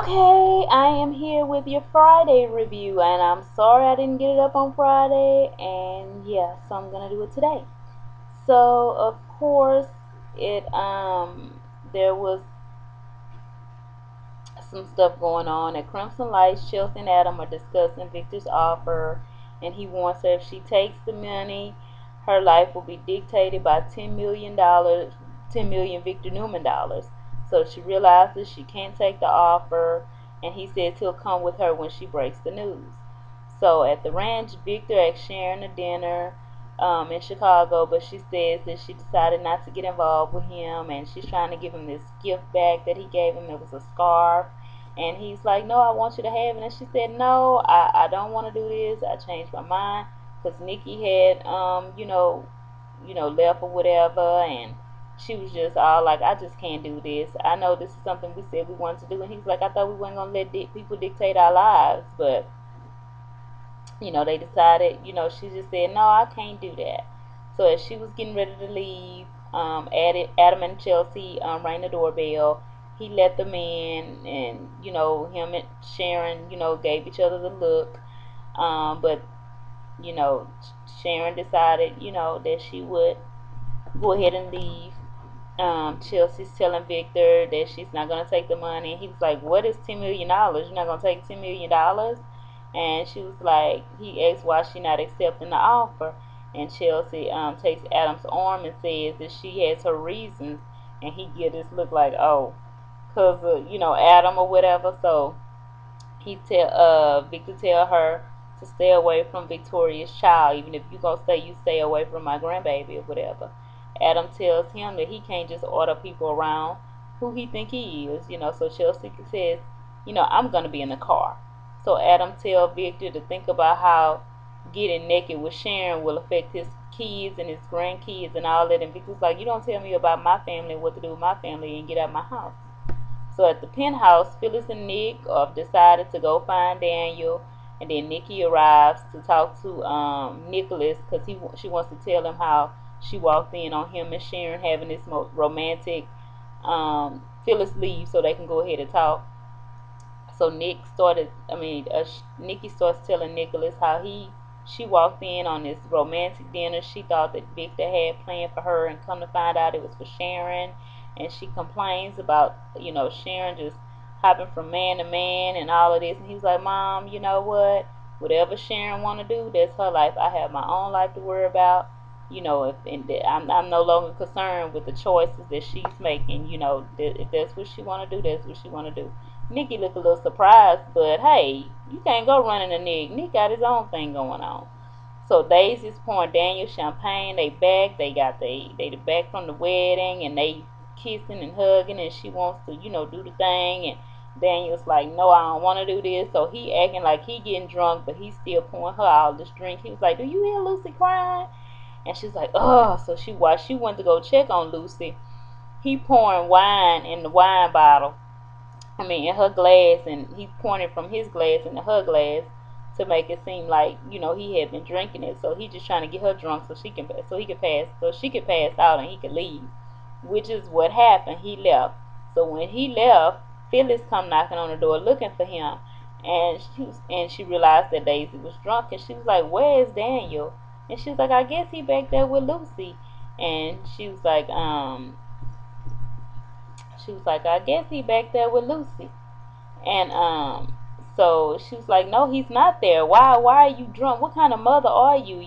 Okay, I am here with your Friday review, and I'm sorry I didn't get it up on Friday, and yeah, so I'm gonna do it today. So of course, it there was some stuff going on at Crimson Lights. Chelsea and Adam are discussing Victor's offer, and he wants her if she takes the money, her life will be dictated by $10 million, 10 million Victor Newman dollars. So she realizes she can't take the offer, and he says he'll come with her when she breaks the news. So at the ranch, Victor asks Sharon to dinner in Chicago, but she says that she decided not to get involved with him, and she's trying to give him this gift back that he gave him. It was a scarf, and he's like, "No, I want you to have it." And she said, "No, I don't want to do this. I changed my mind because Nikki had left or whatever, and she was just all like, I just can't do this. I know this is something we said we wanted to do." And he's like, "I thought we weren't gonna let people dictate our lives, but." They decided, she just said, "No, I can't do that." So as she was getting ready to leave, Adam and Chelsea rang the doorbell. He let them in, and, him and Sharon, gave each other the look. But, you know, Sharon decided, that she would go ahead and leave. Chelsea's telling Victor that she's not going to take the money. And he was like, "What is $10 million? You're not going to take $10 million?" And she was like, he asked why she not accepting the offer. And Chelsea takes Adam's arm and says that she has her reasons. And he get this look like, oh, because of, Adam or whatever. So Victor tell her to stay away from Victoria's child. Even if you gonna stay, you stay away from my grandbaby or whatever. Adam tells him that he can't just order people around who he think he is. So Chelsea says, "I'm gonna be in the car." So Adam tells Victor to think about how getting naked with Sharon will affect his kids and his grandkids and all that. And Victor's like, "You don't tell me about my family, what to do with my family, and get out of my house." So at the penthouse, Phyllis and Nick have decided to go find Daniel, and then Nikki arrives to talk to Nicholas because she wants to tell him how she walked in on him and Sharon having this romantic. Phyllis leaves so they can go ahead and talk. So Nikki starts telling Nicholas how she walked in on this romantic dinner she thought that Victor had planned for her, and come to find out it was for Sharon. And she complains about, Sharon just hopping from man to man and all of this. And he's like, "Mom, you know what? Whatever Sharon want to do, that's her life. I have my own life to worry about. I'm no longer concerned with the choices that she's making. If that's what she want to do, that's what she want to do." Nicky looked a little surprised, but hey, you can't go running to Nick. Nick got his own thing going on. So Daisy's pouring Daniel champagne. They back from the wedding, and they kissing and hugging, and she wants to, do the thing. And Daniel's like, "No, I don't want to do this." So he acting like he getting drunk, but he's still pouring her all this drink. He was like, "Do you hear Lucy crying?" And she's like, "Oh." So while she went to go check on Lucy, he pouring wine in the wine bottle. In her glass, and he's pouring it from his glass into her glass to make it seem like, he had been drinking it. So he just trying to get her drunk so she could pass out and he could leave, which is what happened. He left. So when he left, Phyllis come knocking on the door looking for him, and she realized that Daisy was drunk, and she was like, "Where is Daniel?" And she was like, "I guess he back there with Lucy." And she was like, "I guess he back there with Lucy." And so she was like, "No, he's not there. Why are you drunk? What kind of mother are you?"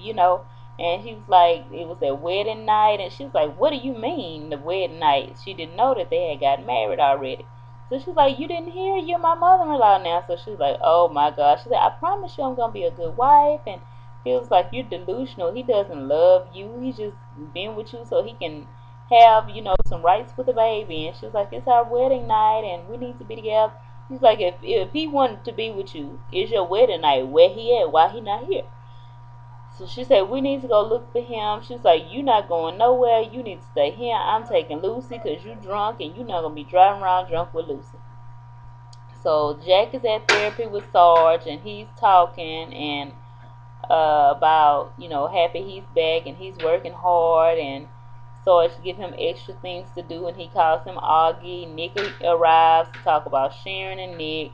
And he was like, "It was a wedding night." And she was like, "What do you mean, the wedding night?" She didn't know that they had got married already. So she was like, "You didn't hear? You're my mother-in-law now." So she was like, "Oh my gosh." She said, "I promise you I'm gonna be a good wife." And feels like you're delusional. He doesn't love you. He's just been with you so he can have, some rights with the baby. And she was like, "It's our wedding night and we need to be together." He's like, if he wanted to be with you, it's your wedding night. Where he at? Why he not here?" So she said, "We need to go look for him." She's like, "You not going nowhere. You need to stay here. I'm taking Lucy because you drunk and you not going to be driving around drunk with Lucy." So Jack is at therapy with Sarge, and he's talking and about, happy he's back and he's working hard. And Sarge give him extra things to do, and he calls him Augie. Nick arrives to talk about Sharon and Nick,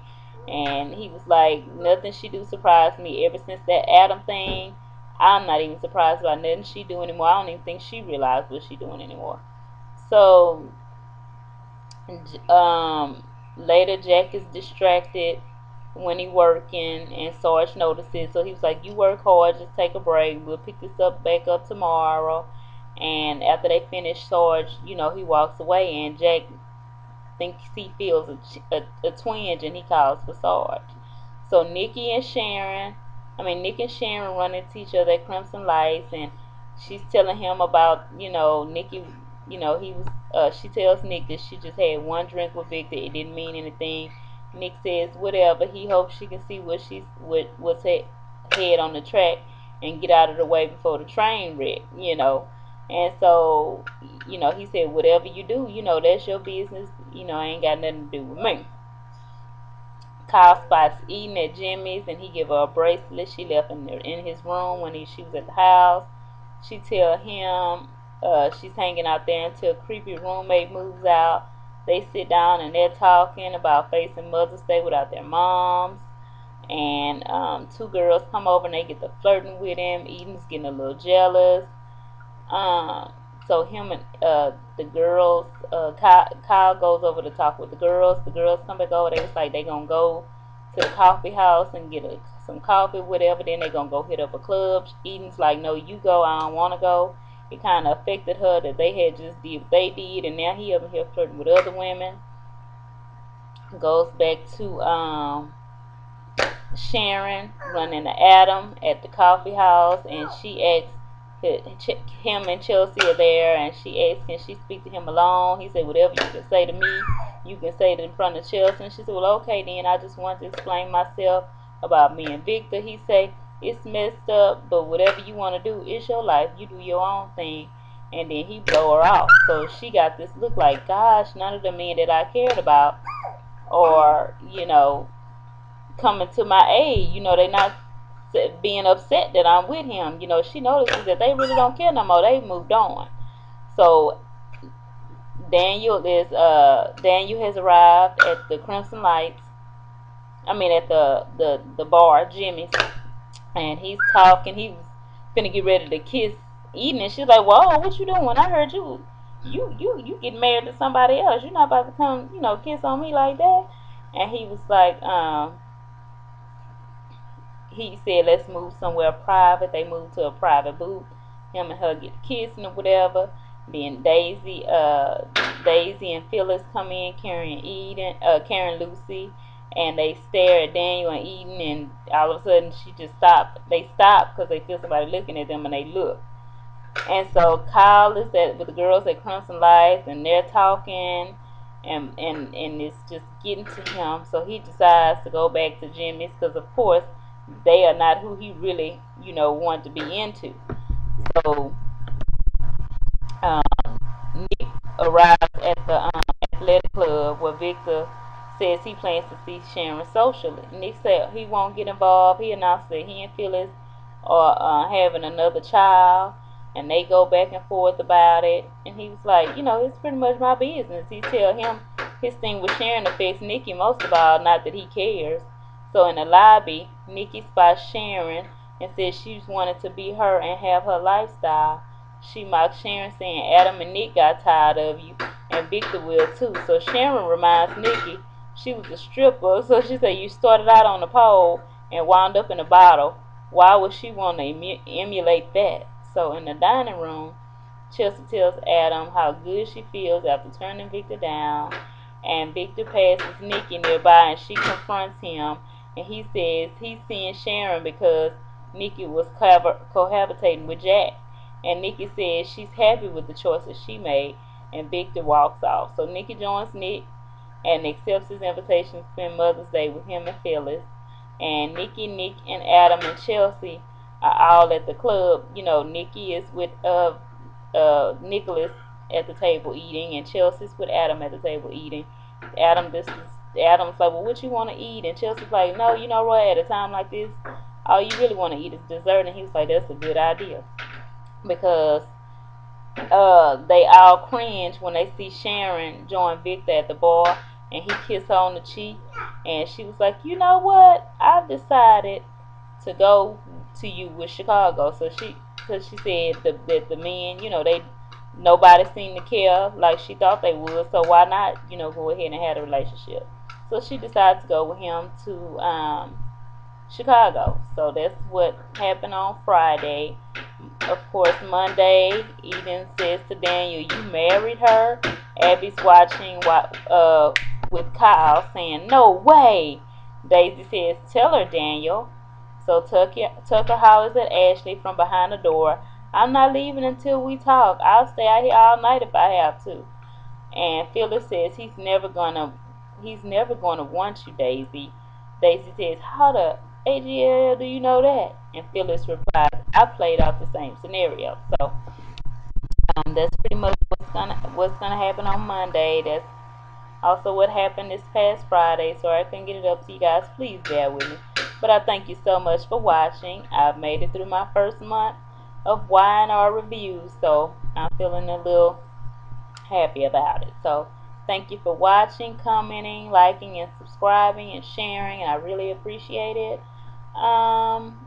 and he was like, nothing she do surprised me. Ever since that Adam thing, I'm not even surprised about nothing she do anymore. I don't even think she realized what she doing anymore. So um, later, Jack is distracted when he working, and Sarge notices. So he was like, "You work hard, just take a break. We'll pick this up back up tomorrow." And after they finish, Sarge, he walks away, and Jack thinks he feels a twinge, and he calls for Sarge. So Nick and Sharon run into each other at Crimson Lights, and she's telling him about, Nikki, he was, she tells Nick that she just had one drink with Victor. It didn't mean anything. Nick says whatever. He hopes she can see what's head on the track and get out of the way before the train wreck. And so, he said, whatever you do, that's your business. I ain't got nothing to do with me. Kyle spots eating at Jimmy's, and he give her a bracelet she left in his room when she was at the house. She tell him she's hanging out there until a creepy roommate moves out. They sit down and they're talking about facing Mother's Day without their moms. And two girls come over and they get to flirting with him. Eden's getting a little jealous. Um, so him and the girls, Kyle goes over to talk with the girls. The girls come back over. They was like they gonna go to the coffee house and get some coffee, whatever. Then they gonna go hit up a club. Eden's like, no, you go. I don't wanna go. It kind of affected her that they had just did what they did, and now he over here flirting with other women. Goes back to Sharon running to Adam at the coffee house, and she asks him and Chelsea are there, and she asks, can she speak to him alone? He said, whatever you can say to me, you can say it in front of Chelsea. And she said, well, okay, then I just want to explain myself about me and Victor. He said, it's messed up, but whatever you want to do, it's your life. You do your own thing. And then he blow her off. So she got this look like, gosh, none of the men that I cared about are, coming to my aid. They're not being upset that I'm with him. She notices that they really don't care no more. They moved on. So Daniel has arrived at the Crimson Lights. I mean at the bar, Jimmy's, and he's talking. He was finna get ready to kiss Eden, and she's like, "Whoa, what you doing? I heard you getting married to somebody else. You're not about to come, kiss on me like that." And he was like, he said, let's move somewhere private. They moved to a private booth. Him and her get kissing or whatever. Then Daisy and Phyllis come in carrying Lucy, and they stare at Daniel and Eden, and all of a sudden she just stopped. They stop because they feel somebody looking at them, and they look. And so Kyle is with the girls at Crimson Lights, and they're talking, and it's just getting to him. So he decides to go back to Jimmy's because, of course, they are not who he really, wanted to be into. So um, Nick arrives at the athletic club where Victor says he plans to see Sharon socially. Nick said he won't get involved. He announced that he and Phyllis are having another child, and they go back and forth about it. And he was like, it's pretty much my business. He tell him his thing with Sharon affects Nikki most of all, not that he cares. So in the lobby, Nikki spots Sharon and says she's wanted to be her and have her lifestyle. She mocks Sharon, saying Adam and Nick got tired of you, and Victor will too. So Sharon reminds Nikki she was a stripper. So she said, you started out on the pole and wound up in a bottle. Why would she want to emulate that? So in the dining room, Chelsea tells Adam how good she feels after turning Victor down, and Victor passes Nikki nearby, and she confronts him, and he says he's seeing Sharon because Nikki was cohabitating with Jack, and Nikki says she's happy with the choices she made, and Victor walks off. So Nikki joins Nick and accepts his invitation to spend Mother's Day with him and Phyllis, and Nikki, Nick, and Adam and Chelsea are all at the club. Nikki is with Nicholas at the table eating, and Chelsea's with Adam at the table eating. Adam's like, well, what you want to eat? And Chelsea's like, no, you know what? At a time like this, all you really want to eat is dessert. And he was like, that's a good idea, because they all cringe when they see Sharon join Victor at the bar, and he kissed her on the cheek, and she was like, you know what? I've decided to go to you with Chicago. Cause she said that the men, they nobody seemed to care like she thought they would. So why not, go ahead and have a relationship? So she decided to go with him to Chicago. So that's what happened on Friday. Of course, Monday, Eden says to Daniel, "You married her." Abby's watching with Kyle, saying, "No way." Daisy says, "Tell her, Daniel." So Tucker hollers at Ashley from behind the door, "I'm not leaving until we talk. I'll stay out here all night if I have to." And Phyllis says, "He's never gonna want you, Daisy." Daisy says, "How the AGL do you know that?" And Phyllis replies, "I played out the same scenario." So that's pretty much what's gonna happen on Monday. That's also what happened this past Friday. So I couldn't get it up to you guys. Please bear with me. But I thank you so much for watching. I've made it through my first month of Y&R reviews, so I'm feeling a little happy about it. So thank you for watching, commenting, liking, and subscribing, and sharing, and I really appreciate it.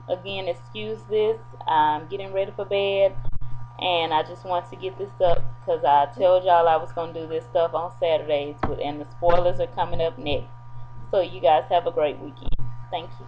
Again, excuse this. I'm getting ready for bed, and I just want to get this up because I told y'all I was going to do this stuff on Saturdays, and the spoilers are coming up next. So you guys have a great weekend. Thank you.